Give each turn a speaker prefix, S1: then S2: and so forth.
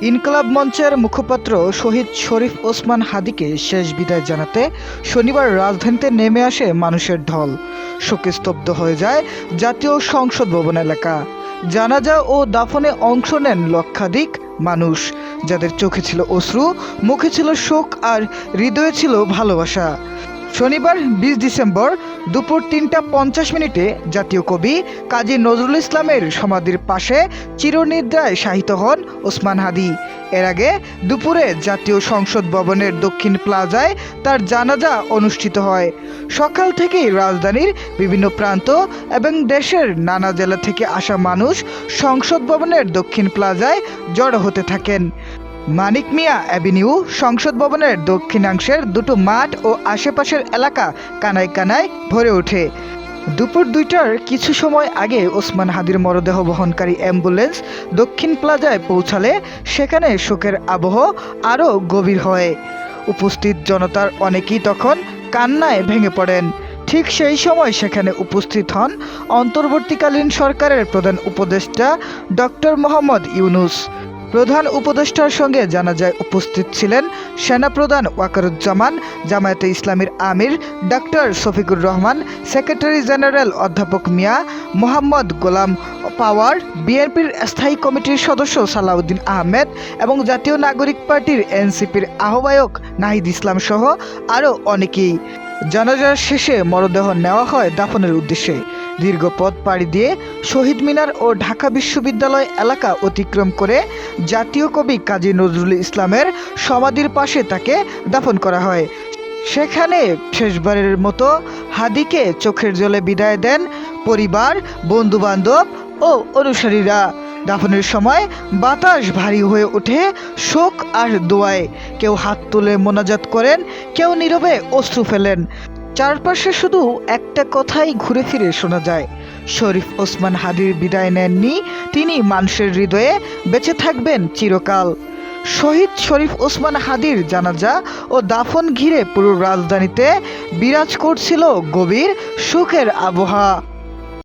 S1: ইনকলাব মঞ্চের মুখপাত্র শহীদ শরীফ ওসমান হাদিকে শেষ বিদায় জানাতে শনিবার রাজধানীতে নেমে আসে মানুষের ঢল। শোকে স্তব্ধ হয়ে যায় জাতীয় সংসদ ভবন এলাকা। জানাজা ও দাফনে অংশ নেন লক্ষাধিক মানুষ, যাদের চোখে ছিল অশ্রু, মুখে ছিল শোক আর হৃদয়ে ছিল ভালোবাসা। শনিবার ২০ ডিসেম্বর দুপুর ৩টা ৫০ জাতীয় কবি কাজী নজরুল ইসলামের সমাধির পাশে চিরনিদ্রায় শায়িত হন ওসমান হাদি। এর আগে দুপুরে জাতীয় সংসদ ভবনের দক্ষিণ প্লাজায় তার জানাজা অনুষ্ঠিত হয়। সকাল থেকেই রাজধানীর বিভিন্ন প্রান্ত এবং দেশের নানা জেলা থেকে আসা মানুষ সংসদ ভবনের দক্ষিণ প্লাজায় জড়ো হতে থাকেন। মানিক মিয়া অ্যাভিনিউ, সংসদ ভবনের দক্ষিণাংশের দুটো মাঠ ও আশেপাশের এলাকা কানায় কানায় ভরে ওঠে। দুপুর ২টার কিছু সময় আগে ওসমান হাদির মরদেহ বহনকারী অ্যাম্বুলেন্স দক্ষিণ প্লাজায় পৌঁছালে সেখানে শোকের আবহ আরও গভীর হয়। উপস্থিত জনতার অনেকেই তখন কান্নায় ভেঙে পড়েন। ঠিক সেই সময় সেখানে উপস্থিত হন অন্তর্বর্তীকালীন সরকারের প্রধান উপদেষ্টা ডক্টর মোহাম্মদ ইউনূস। প্রধান উপদেষ্টার সঙ্গে জানাজায় উপস্থিত ছিলেন সেনাপ্রধান ওয়াকারুজ্জামান, জামায়াতে ইসলামীর আমির doctor Shafiqur Rahman, secretary general অধ্যাপক মিয়া মোহাম্মদ গোলাম পাওয়ার, বিএনপির স্থায়ী কমিটির সদস্য সালাউদ্দিন আহমেদ এবং জাতীয় নাগরিক পার্টির এনসিপির আহ্বায়ক নাহিদ ইসলাম সহ আরও অনেকেই। জানাজার শেষে মরদেহ নেওয়া হয় দাফনের উদ্দেশ্যে। দীর্ঘ পথ পাড়ি দিয়ে শহীদ মিনার ও ঢাকা বিশ্ববিদ্যালয় এলাকা অতিক্রম করে জাতীয় কবি কাজী নজরুল ইসলামের সমাধির পাশে তাকে দাফন করা হয়। সেখানে শেষবারের মতো হাদিকে চোখের জলে বিদায় দেন পরিবার, বন্ধুবান্ধব ও অনুসারীরা। দাফনের সময় বাতাস ভারী হয়ে ওঠে শোক আর দোয়ায়। কেউ হাত তুলে মোনাজাত করেন, কেউ নীরবে অশ্রু ফেলেন। চারপাশে শুধু একটা কথাই ঘুরে ফিরে শোনা যায়, শরীফ ওসমান হাদির বিদায় নেননি, তিনি মানুষের হৃদয়ে বেঁচে থাকবেন চিরকাল। শহীদ শরীফ ওসমান হাদির জানাজা ও দাফন ঘিরে পুরো রাজধানীতে বিরাজ করছিল গভীর শোকের আবহাওয়া।